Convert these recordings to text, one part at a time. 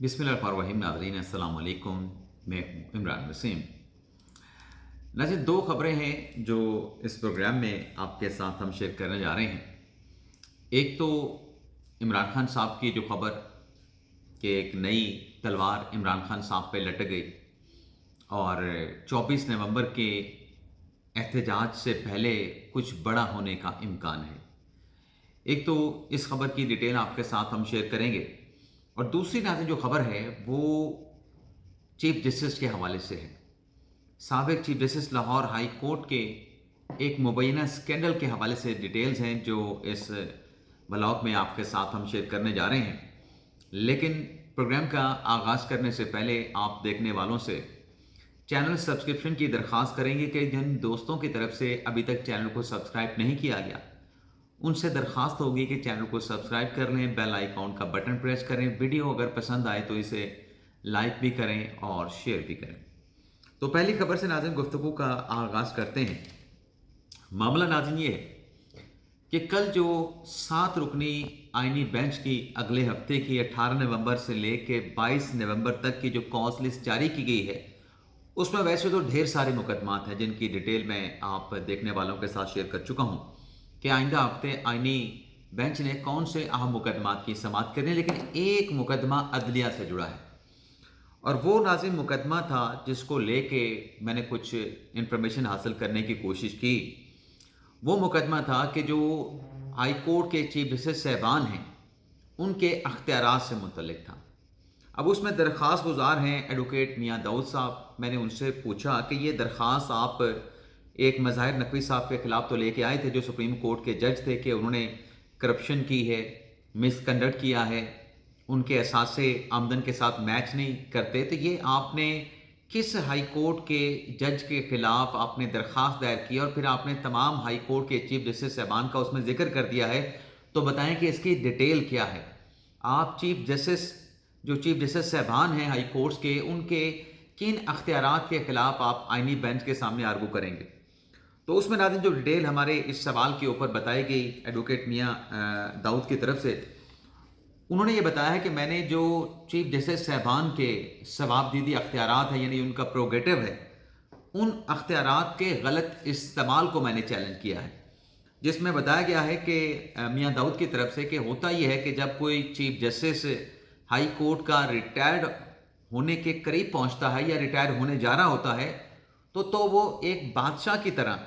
बिस्मिल्लाहिर्रहमानिर्रहीम। नाज़रीन अस्सलाम वालेकुम। मैं इमरान वसीम। नाज़रीन, दो ख़बरें हैं जो इस प्रोग्राम में आपके साथ हम शेयर करने जा रहे हैं। एक तो इमरान खान साहब की जो ख़बर कि एक नई तलवार इमरान खान साहब पे लटक गई और 24 नवंबर के एहतजाज से पहले कुछ बड़ा होने का इम्कान है। एक तो इस खबर की डिटेल आपके साथ हम शेयर करेंगे और दूसरी नाज़रीन जो खबर है वो चीफ जस्टिस के हवाले से है। साबिक chief justice Lahore high court के एक मुबैना स्कैंडल के हवाले से डिटेल्स हैं जो इस ब्लॉग में आपके साथ हम शेयर करने जा रहे हैं। लेकिन प्रोग्राम का आगाज़ करने से पहले आप देखने वालों से चैनल सब्सक्रिप्शन की दरख्वास्त करेंगे कि जिन दोस्तों की तरफ से अभी तक चैनल को सब्सक्राइब नहीं किया गया उनसे दरख्वास्त होगी कि चैनल को सब्सक्राइब कर लें, बेल आइकॉन का बटन प्रेस करें, वीडियो अगर पसंद आए तो इसे लाइक भी करें और शेयर भी करें। तो पहली खबर से नाज़रीन गुफ्तगू का आगाज़ करते हैं। मामला नाज़रीन ये है कि कल जो 7 रुकनी आइनी बेंच की अगले हफ्ते की 18 नवंबर से लेकर 22 नवंबर तक की जो कॉज लिस्ट जारी की गई है उसमें वैसे तो ढेर सारे मुकदमात हैं जिनकी डिटेल मैं आप देखने वालों के साथ शेयर कर चुका हूँ कि आइंदा हफ्ते आइनी बेंच ने कौन से अहम मुकदमात की समाअत करनी है। लेकिन एक मुकदमा अदलिया से जुड़ा है और वो नाज़रीन मुकदमा था जिसको लेके मैंने कुछ इन्फॉर्मेशन हासिल करने की कोशिश की। वो मुकदमा था कि जो हाई कोर्ट के चीफ जस्टिस साहबान हैं उनके अख्तियारात से मुतल्लिक था। अब उसमें दरख्वास्त गुजार हैं एडवोकेट मियाँ दाऊद साहब। मैंने उनसे पूछा कि ये दरख्वास्त आप एक मज़ाहिर नकवी साहब के ख़िलाफ़ तो लेके आए थे जो सुप्रीम कोर्ट के जज थे कि उन्होंने करप्शन की है, मिसकंडक्ट किया है, उनके असासे आमदन के साथ मैच नहीं करते, तो ये आपने किस हाई कोर्ट के जज के ख़िलाफ़ आपने दरख्वास्त दायर की और फिर आपने तमाम हाई कोर्ट के चीफ जस्टिस साहबान का उसमें ज़िक्र कर दिया है, तो बताएं कि इसकी डिटेल क्या है। आप चीफ जस्टिस साहबान हैं हाई कोर्ट्स के, उनके किन अख्तियारात के ख़िलाफ़ आप आइनी बेंच के सामने आर्गू करेंगे। तो उसमें नाज़रीन जो डिटेल हमारे इस सवाल के ऊपर बताई गई एडवोकेट मियाँ दाऊद की तरफ से, उन्होंने ये बताया है कि मैंने जो चीफ जस्टिस साहबान के सवाबदीदी अख्तियारात हैं यानी उनका प्रोगेटिव है, उन अख्तियारात के गलत इस्तेमाल को मैंने चैलेंज किया है, जिसमें बताया गया है कि मियाँ दाऊद की तरफ से कि होता यह है कि जब कोई चीफ जस्टिस हाई कोर्ट का रिटायर्ड होने के करीब पहुंचता है या रिटायर होने जा रहा होता है तो वो एक बादशाह की तरह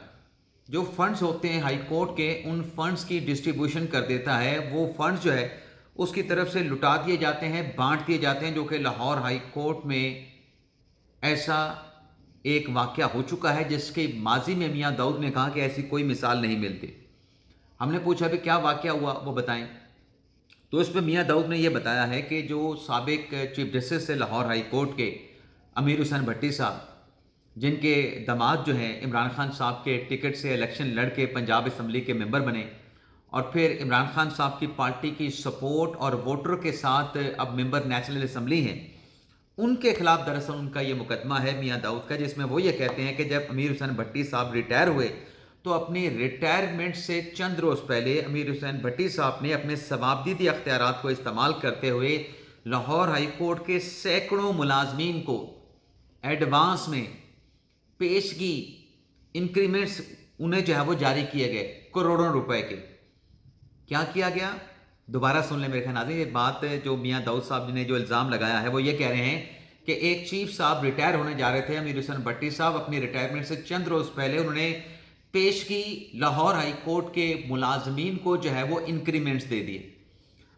जो फंड्स होते हैं हाई कोर्ट के उन फंड्स की डिस्ट्रीब्यूशन कर देता है। वो फंड्स जो है उसकी तरफ से लुटा दिए जाते हैं, बांट दिए जाते हैं, जो कि लाहौर हाई कोर्ट में ऐसा एक वाक़या हो चुका है जिसके माजी में मियाँ दाऊद ने कहा कि ऐसी कोई मिसाल नहीं मिलती। हमने पूछा भी क्या वाक़या हुआ वो बताएं, तो इस पर मियाँ दाऊद ने यह बताया है कि जो साबिक चीफ जस्टिस थे लाहौर हाई कोर्ट के अमीर हुसैन भट्टी साहब, जिनके दामाद जो हैं इमरान खान साहब के टिकट से इलेक्शन लड़ के पंजाब असम्बली के मेंबर बने और फिर इमरान खान साहब की पार्टी की सपोर्ट और वोटर के साथ अब मेंबर नेशनल असम्बली हैं, उनके खिलाफ दरअसल उनका ये मुकदमा है मियाँ दाऊद का, जिसमें वो ये कहते हैं कि जब अमीर हुसैन भट्टी साहब रिटायर हुए तो अपनी रिटायरमेंट से चंद रोज़ पहले अमीर हुसैन भट्टी साहब ने अपने सवाबदीदी अख्तियारात को इस्तेमाल करते हुए लाहौर हाई कोर्ट के सैकड़ों मुलाजमीन को एडवांस में पेशगी इंक्रीमेंट्स उन्हें जो है वो जारी किए गए करोड़ों रुपए के। क्या किया गया दोबारा सुन ले मेरे ख्याल नाज़रीन। ये बात जो मियाँ दाऊद साहब ने जो इल्ज़ाम लगाया है वो ये कह रहे हैं कि एक चीफ साहब रिटायर होने जा रहे थे, अमीर हुसैन भट्टी साहब अपनी रिटायरमेंट से चंद रोज़ पहले उन्होंने पेश की लाहौर हाई कोर्ट के मुलाजमीन को जो है वो इंक्रीमेंट्स दे दिए।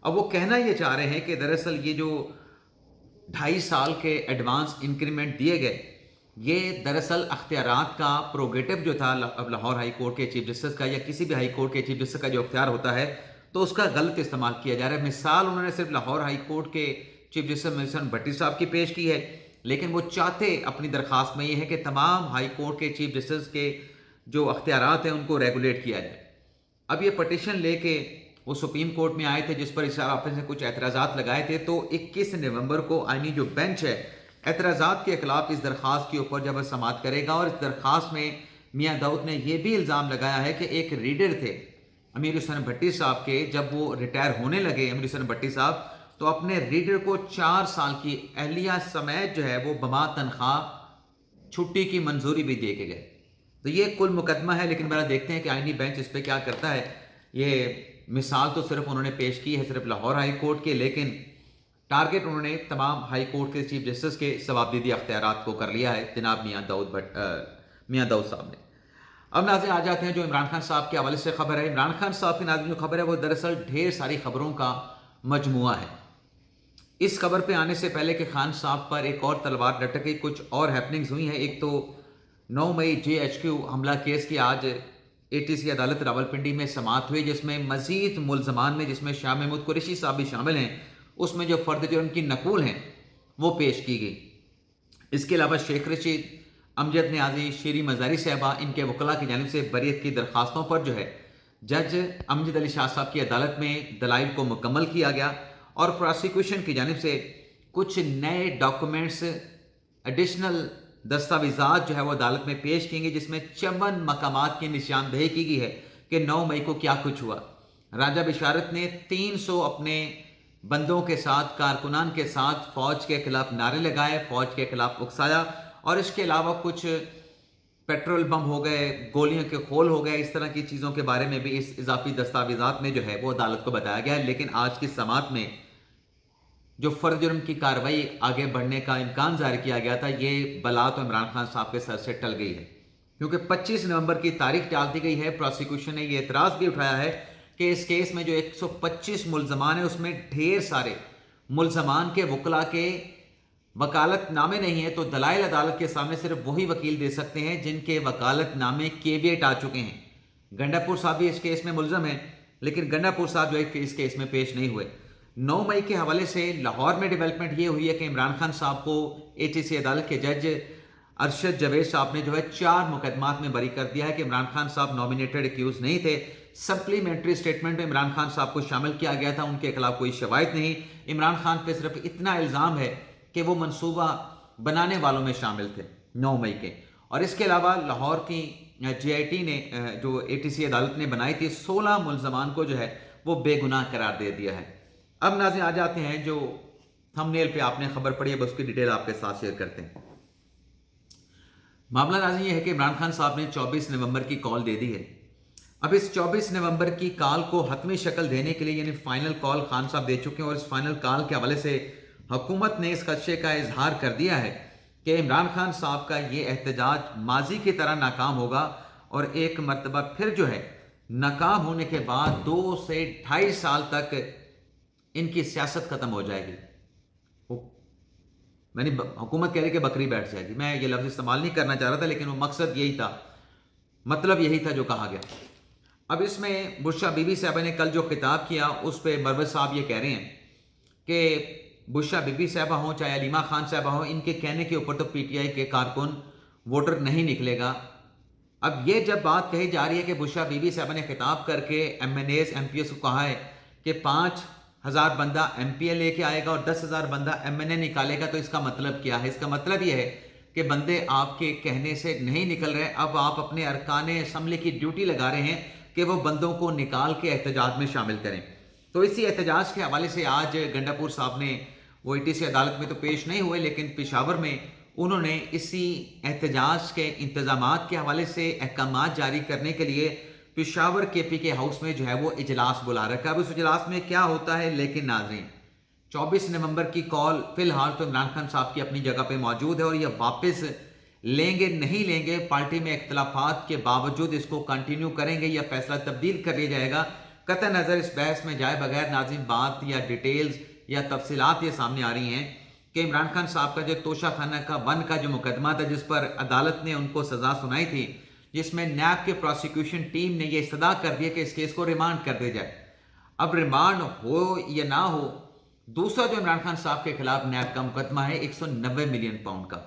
अब वो कहना ये चाह रहे हैं कि दरअसल ये जो 2.5 साल के एडवांस इंक्रीमेंट दिए गए ये दरअसल अख्तियारात का प्रोगेटिव जो था अब लाहौर हाई कोर्ट के चीफ जस्टिस का या किसी भी हाई कोर्ट के चीफ जस्टिस का जो अख्तियार होता है तो उसका गलत इस्तेमाल किया जा रहा है। मिसाल उन्होंने सिर्फ लाहौर हाई कोर्ट के चीफ जस्टिस हुसैन भट्टी साहब की पेश की है, लेकिन वो चाहते अपनी दरख्वास्त में ये है कि तमाम हाई कोर्ट के चीफ जस्टिस के जो अख्तियारात हैं उनको रेगुलेट किया जाए। अब ये पटिशन लेके वो सुप्रीम कोर्ट में आए थे जिस पर इशारा ऑफिस ने कुछ एतराज़ात लगाए थे, तो 21 नवंबर को आइनी जो बेंच है एतराज़ात के खिलाफ इस दरख्वास्त के ऊपर जब समाअत करेगा। और इस दरख्वास्त में मियाँ दाऊद ने यह भी इल्ज़ाम लगाया है कि एक रीडर थे अमीर हुसैन भट्टी साहब के, जब वो रिटायर होने लगे अमीर हुसैन भट्टी साहब تو اپنے ریڈر کو 4 سال کی اہلیہ سمیت جو ہے وہ بما تنخواہ چھٹی کی منظوری بھی دے کے گئے. تو یہ کل مقدمہ ہے، لیکن میرا دیکھتے ہیں کہ آئینی بینچ اس پہ کیا کرتا ہے. یہ مثال تو صرف انہوں نے پیش کی ہے صرف لاہور ہائی کورٹ کے، لیکن ٹارگٹ انہوں نے تمام ہائی کورٹ کے چیف جسٹس کے ثوابدیدی اختیارات کو کر لیا ہے جناب میاں داؤد صاحب نے. اب ناظرین آ جاتے ہیں جو عمران خان صاحب کے حوالے سے خبر ہے. عمران خان صاحب کی ناظرین جو خبر ہے وہ دراصل ڈھیر ساری خبروں کا مجموعہ ہے. اس خبر پہ آنے سے پہلے کہ خان صاحب پر ایک اور تلوار لٹک گئی، کچھ اور ہیپننگز ہوئی ہیں. ایک تو 9 مئی JHQ حملہ کیس کی آج ATC عدالت راولپنڈی میں سماعت ہوئی، جس میں مزید ملزمان میں جس میں شاہ محمود قریشی صاحب بھی شامل ہیں، اس میں جو فرد جرم کی نقول ہیں وہ پیش کی گئی. اس کے علاوہ شیخ رشید، امجد نیازی، شیری مزاری صاحبہ، ان کے وکلاء کی جانب سے بریت کی درخواستوں پر جو ہے جج امجد علی شاہ صاحب کی عدالت میں دلائل کو مکمل کیا گیا، اور پراسیکیوشن کی جانب سے کچھ نئے ڈاکومنٹس ایڈیشنل دستاویزات جو ہے وہ عدالت میں پیش کی گئی، جس میں 54 مقامات کی نشاندہی کی گئی ہے کہ 9 مئی کو کیا کچھ ہوا. راجہ بشارت نے 300 اپنے بندوں کے ساتھ، کارکنان کے ساتھ فوج کے خلاف نعرے لگائے، فوج کے خلاف اکسایا، اور اس کے علاوہ کچھ پیٹرول بم ہو گئے، گولیوں کے خول ہو گئے، اس طرح کی چیزوں کے بارے میں بھی اس اضافی دستاویزات میں جو ہے وہ عدالت کو بتایا گیا ہے. لیکن آج کی سماعت میں جو فرد جرم کی کارروائی آگے بڑھنے کا امکان ظاہر کیا گیا تھا، یہ بلا تو عمران خان صاحب کے سر سے ٹل گئی ہے، کیونکہ 25 نومبر کی تاریخ ٹال دی گئی ہے. پروسیکیوشن نے یہ اعتراض بھی اٹھایا ہے کہ اس کیس میں جو 125 ملزمان ہیں اس میں ڈھیر سارے ملزمان کے وکلاء کے وکالت نامے نہیں ہیں، تو دلائل عدالت کے سامنے صرف وہی وکیل دے سکتے ہیں جن کے وکالت نامے کیویٹ آ چکے ہیں. گنڈا پور صاحب بھی اس کیس میں ملزم ہیں، لیکن گنڈا پور صاحب جو ہے اس کیس میں پیش نہیں ہوئے. 9 مئی کے حوالے سے لاہور میں ڈیولپمنٹ یہ ہوئی ہے کہ عمران خان صاحب کو ATC عدالت کے جج ارشد جاوید صاحب نے جو ہے 4 مقدمات میں بری کر دیا ہے کہ عمران خان صاحب نامینیٹڈ ایکیوز نہیں تھے. سپلیمنٹری سٹیٹمنٹ میں عمران خان صاحب کو شامل کیا گیا تھا، ان کے خلاف کوئی شواہد نہیں. عمران خان پہ صرف اتنا الزام ہے کہ وہ منصوبہ بنانے والوں میں شامل تھے 9 مئی کے. اور اس کے علاوہ لاہور کی GIT نے جو ATC عدالت نے بنائی تھی 16 ملزمان کو جو ہے وہ بے گناہ قرار دے دیا ہے. اب ناظرین آ جاتے ہیں جو تھم نیل پہ آپ نے خبر پڑھی ہے، بس اس کی ڈیٹیل آپ کے ساتھ شیئر کرتے ہیں. معاملہ ناظرین یہ ہے کہ عمران خان صاحب نے 24 نومبر کی کال دے دی ہے. اب اس 24 نومبر کی کال کو حتمی شکل دینے کے لیے یعنی فائنل کال خان صاحب دے چکے ہیں، اور اس فائنل کال کے حوالے سے حکومت نے اس خدشے کا اظہار کر دیا ہے کہ عمران خان صاحب کا یہ احتجاج ماضی کی طرح ناکام ہوگا، اور ایک مرتبہ پھر جو ہے ناکام ہونے کے بعد 2 سے 2.5 سال تک ان کی سیاست ختم ہو جائے گی. میں نے حکومت کہہ رہی کہ بکری بیٹھ جائے گی، میں یہ لفظ استعمال نہیں کرنا چاہ رہا تھا، لیکن وہ مقصد یہی تھا، مطلب یہی تھا جو کہا گیا. اب اس میں بشرا بی بی صاحبہ نے کل جو خطاب کیا اس پہ مروت صاحب یہ کہہ رہے ہیں کہ بشرا بی بی صاحبہ ہوں چاہے علیمہ خان صاحبہ ہوں، ان کے کہنے کے اوپر تو PTI کے کارکن ووٹر نہیں نکلے گا. اب یہ جب بات کہی جا رہی ہے کہ بشرا بی بی صاحبہ نے خطاب کر کے MNAs MPs کو کہا ہے کہ 5,000 بندہ MPA لے کے آئے گا اور 10,000 بندہ MNA نکالے گا، تو اس کا مطلب کیا ہے؟ اس کا مطلب یہ ہے کہ بندے آپ کے کہنے سے نہیں نکل رہے. اب آپ اپنے ارکان اسمبلی کی ڈیوٹی لگا رہے ہیں کہ وہ بندوں کو نکال کے احتجاج میں شامل کریں. تو اسی احتجاج کے حوالے سے آج گنڈا پور صاحب نے وہ ATC عدالت میں تو پیش نہیں ہوئے، لیکن پشاور میں انہوں نے اسی احتجاج کے انتظامات کے حوالے سے احکامات جاری کرنے کے لیے پشاور KPK ہاؤس میں جو ہے وہ اجلاس بلا رکھا. اب اس اجلاس میں کیا ہوتا ہے، لیکن ناظرین 24 نومبر کی کال فی الحال تو عمران خان صاحب کی اپنی جگہ پہ موجود ہے، اور یہ واپس لیں گے نہیں لیں گے، پارٹی میں اختلافات کے باوجود اس کو کنٹینیو کریں گے یا فیصلہ تبدیل کر لیا جائے گا. قطع نظر اس بحث میں جائے بغیر ناظرین بات یا ڈیٹیلز یا تفصیلات یہ سامنے آ رہی ہیں کہ عمران خان صاحب کا جو توشہ خانہ کا 1 کا جو مقدمہ تھا جس پر عدالت نے ان کو سزا سنائی تھی، جس میں نیب کے پروسیکیوشن ٹیم نے یہ استدعا کر دیا کہ اس کیس کو ریمانڈ کر دیا جائے. اب ریمانڈ ہو یا نہ ہو، دوسرا جو عمران خان صاحب کے خلاف نیب کا مقدمہ ہے 190 ملین پاؤنڈ کا،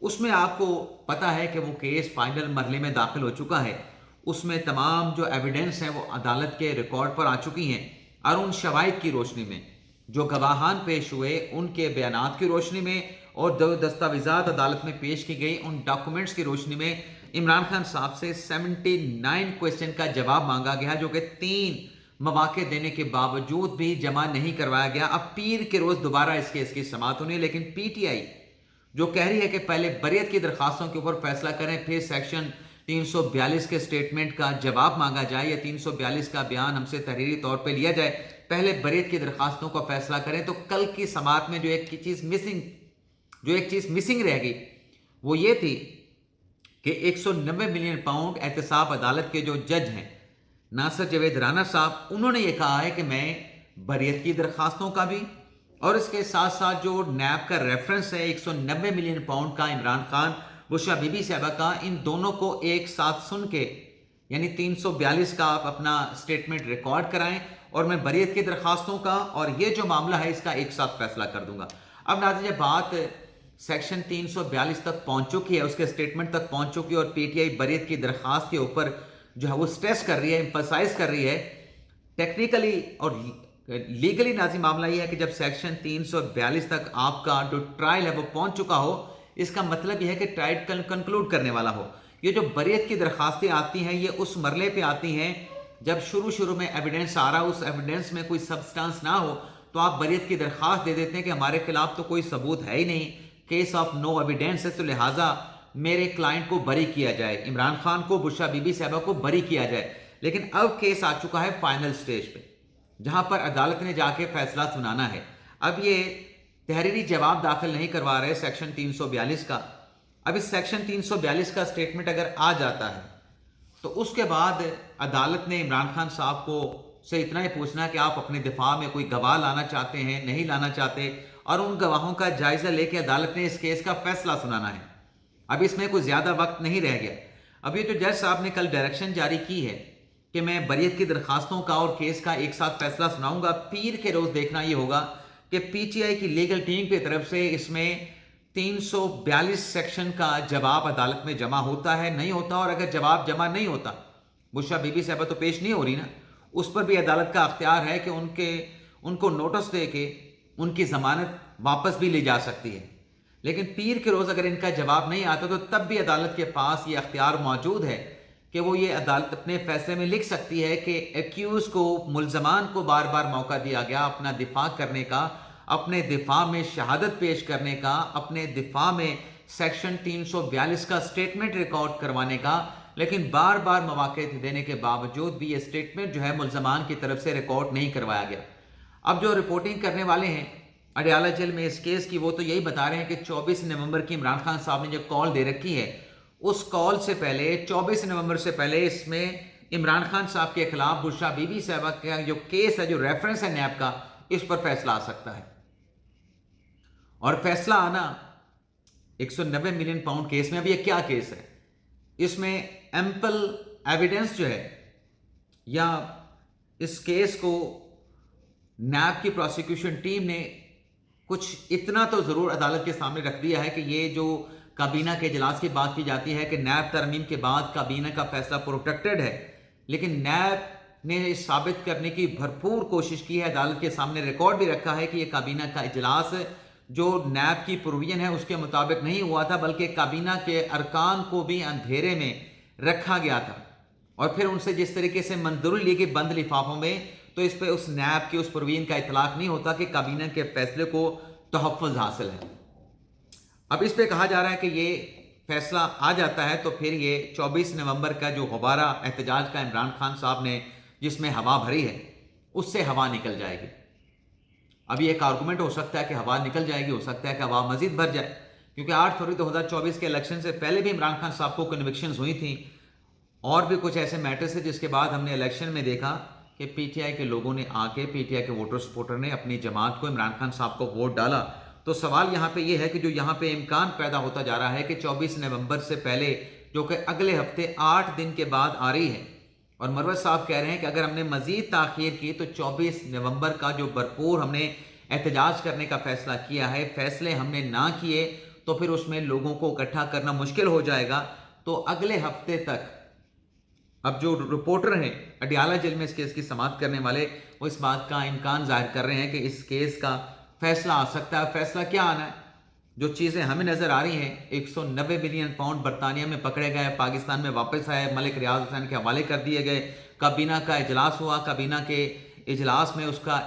اس میں آپ کو پتا ہے کہ وہ کیس فائنل مرحلے میں داخل ہو چکا ہے. اس میں تمام جو ایویڈنس ہیں وہ عدالت کے ریکارڈ پر آ چکی ہیں، اور ان شواہد کی روشنی میں جو گواہان پیش ہوئے ان کے بیانات کی روشنی میں اور جو دستاویزات عدالت میں پیش کی گئی ان ڈاکومنٹس کی روشنی میں عمران خان صاحب سے 79 کویسچن کا جواب مانگا گیا، جو کہ 3 मौके देने के बावजूद भी जमा नहीं करवाया गया। अब पीर के रोज़ दोबारा इस केस की समाअत होनी है, लेकिन PTI जो कह रही है कि पहले बरियत की दरखास्तों के ऊपर फैसला करें, फिर सेक्शन 342 के स्टेटमेंट का जवाब मांगा जाए या 342 का बयान हमसे तहरीरी तौर पे लिया जाए, पहले बरियत की दरखास्तों का फैसला करें। तो कल की समाअत में जो एक चीज़ मिसिंग रह गई वो ये थी कि 190 मिलियन पाउंड एहतसाब अदालत के जो जज हैं नासिर जवेद राना साहब, उन्होंने ये कहा है कि मैं बरियत की दरखास्तों का भी और इसके साथ साथ जो नैब का रेफरेंस है 190 मिलियन पाउंड का इमरान खान बुशरा बीबी साहबा का, इन दोनों को एक साथ सुन के यानी 342 का आप अपना स्टेटमेंट रिकॉर्ड कराएं और मैं बरियत की दरखास्तों का और ये जो मामला है इसका एक साथ फैसला कर दूंगा। अब नाज़रीन, जब बात सेक्शन 342 तक पहुंच चुकी है, उसके स्टेटमेंट तक पहुंच चुकी है और PTI बरियत की दरखास्त के ऊपर जो है वो स्ट्रेस कर रही है, एम्फसाइज कर रही है, टेक्निकली और लीगली नाज़रीन मामला ये है कि जब सेक्शन 342 तक आपका जो ट्रायल है वो पहुंच चुका हो, इसका मतलब यह है कि ट्रायल कंक्लूड करने वाला हो। ये जो बरियत की दरखास्तें आती हैं ये उस मरले पे आती हैं जब शुरू में एविडेंस आ रहा, उस एविडेंस में कोई सब्सटेंस ना हो तो आप बरियत की दरखास्त दे देते हैं कि हमारे खिलाफ तो कोई सबूत है ही नहीं, केस ऑफ नो एविडेंस है, तो लिहाजा मेरे क्लाइंट को बरी किया जाए, इमरान खान को, बुशरा बीबी साहबा को बरी किया जाए। लेकिन अब केस आ चुका है फाइनल स्टेज पे जहां पर अदालत ने जाके फैसला सुनाना है। अब ये तहरीरी जवाब दाखिल नहीं करवा रहे सेक्शन 342 का। अब इस सेक्शन 342 का स्टेटमेंट अगर आ जाता है तो उसके बाद अदालत ने इमरान खान साहब को से इतना ही पूछना कि आप अपने दिफा में कोई गवाह लाना चाहते हैं, नहीं लाना चाहते, और उन गवाहों का जायजा लेके अदालत ने इस केस का फैसला सुनाना है। अब इसमें कोई ज्यादा वक्त नहीं रह गया। अब ये जो जज साहब ने कल डायरेक्शन जारी की है कि मैं बरियत की दरखास्तों का और केस का एक साथ फैसला सुनाऊंगा, पीर के रोज देखना ये होगा कि PTI की लीगल टीम की तरफ से इसमें 342 सेक्शन का जवाब अदालत में जमा होता है, नहीं होता, और अगर जवाब जमा नहीं होता, बुशरा बीबी साहबा तो पेश नहीं हो रही ना, उस पर भी अदालत का अख्तियार है कि उनको नोटिस दे के उनकी जमानत वापस भी ली जा सकती है। लेकिन पीर के रोज अगर इनका जवाब नहीं आता तो तब भी अदालत के पास ये अख्तियार मौजूद है कि वो ये अदालत अपने फैसले में लिख सकती है कि एक्यूज को, मुल्जमान को बार बार मौका दिया गया अपना दिफा करने का, अपने दिफा में शहादत पेश करने का, अपने दिफा में सेक्शन 342 का स्टेटमेंट रिकॉर्ड करवाने का, लेकिन बार बार मौके देने के बावजूद भी ये स्टेटमेंट जो है मुल्जमान की तरफ से रिकॉर्ड नहीं करवाया गया। अब जो रिपोर्टिंग करने वाले हैं अडियाला जेल में इस केस की, वो तो यही बता रहे हैं कि 24 नवंबर की इमरान खान साहब ने जो कॉल दे रखी है, उस कॉल से पहले 24 नवंबर से पहले इसमें इमरान खान साहब के खिलाफ बुशरा बीबी साहबा का जो केस है, जो रेफरेंस है नैब का, इस पर फैसला आ सकता है। और फैसला आना 190 मिलियन पाउंड केस में, अब ये क्या केस है, इसमें एम्पल एविडेंस जो है, या इस केस को नैब की प्रोसिक्यूशन टीम ने कुछ इतना तो जरूर अदालत के सामने रख दिया है कि ये जो काबीना के इजलास की बात की जाती है कि नैब तरमीम के बाद काबीना का फैसला प्रोटेक्टेड है, लेकिन नैब ने साबित करने की भरपूर कोशिश की है, अदालत के सामने रिकॉर्ड भी रखा है कि ये काबीना का इजलास जो नैब की प्रोविजन है उसके मुताबिक नहीं हुआ था, बल्कि काबीना के अरकान को भी अंधेरे में रखा गया था, और फिर उनसे जिस तरीके से मंजूरी ली गई बंद लिफाफों में, तो इस पे उस नैब की उस प्रोविजन का इतलाक नहीं होता कि काबीना के फैसले को तहफ़्फ़ुज़ हासिल है। अब इस पे कहा जा रहा है कि ये फैसला आ जाता है तो फिर ये 24 नवंबर का जो गुब्बारा एहतजाज का इमरान खान साहब ने जिसमें हवा भरी है, उससे हवा निकल जाएगी। अब ये एक आर्गूमेंट हो सकता है कि हवा निकल जाएगी, हो सकता है कि हवा मजीद भर जाए, क्योंकि 8 फरवरी 2024 के इलेक्शन से पहले भी इमरान खान साहब को कन्विक्शंस हुई थी, और भी कुछ ऐसे मैटर्स थे जिसके बाद हमने इलेक्शन में देखा कि PTI के लोगों ने आके, PTI के वोटर सपोर्टर ने अपनी जमात को, इमरान खान साहब को वोट डाला। तो सवाल यहाँ पे ये है कि जो यहाँ पे इम्कान पैदा होता जा रहा है कि 24 नवंबर से पहले, जो कि अगले हफ्ते 8 दिन के बाद आ रही है, और मरवत साहब कह रहे हैं कि अगर हमने मजीद ताखीर की तो 24 नवंबर का जो भरपूर हमने एहतजाज करने का फैसला किया है, फैसले हमने ना किए तो फिर उसमें लोगों को इकट्ठा करना मुश्किल हो जाएगा। तो अगले हफ्ते तक अब जो रिपोर्टर हैं अडियाला जेल में इस केस की समाअत करने वाले, वो इस बात का इम्कान जाहिर कर रहे हैं कि इस केस का फैसला आ सकता है। फैसला क्या आना है? जो चीज़ें हमें नज़र आ रही हैं, 190 मिलियन पाउंड बरतानिया में पकड़े गए, पाकिस्तान में वापस आए, मलिक रियाज हुसैन के हवाले कर दिए गए, کابینہ کا اجلاس ہوا، کابینہ کے اجلاس میں اس کا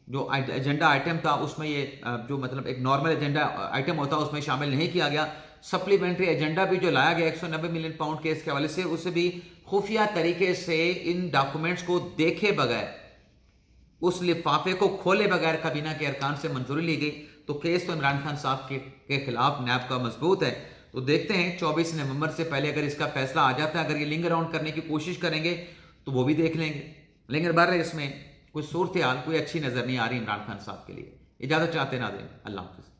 جو ایجنڈا آئٹم تھا اس میں یہ جو مطلب ایک نارمل ایجنڈا آئٹم ہوتا ہے اس میں شامل نہیں کیا گیا. سپلیمنٹری ایجنڈا بھی جو لایا گیا 190 ملین پاؤنڈ کیس کے حوالے سے، اسے بھی خفیہ طریقے سے ان ڈاکومنٹس کو دیکھے بغیر، اس لفافے کو کھولے بغیر کابینہ کے ارکان سے منظوری لی گئی. تو کیس تو عمران خان صاحب کے خلاف نیب کا مضبوط ہے. تو دیکھتے ہیں 24 نومبر سے پہلے اگر اس کا فیصلہ آ جاتا ہے، اگر یہ لنگ اراؤنڈ کرنے کی کوشش کریں گے تو وہ بھی دیکھ لیں گے. لیکن بہرحال اس میں کوئی صورتحال کوئی اچھی نظر نہیں آ رہی عمران خان صاحب کے لیے. اجازت چاہتے نہ دیں. اللہ حافظ.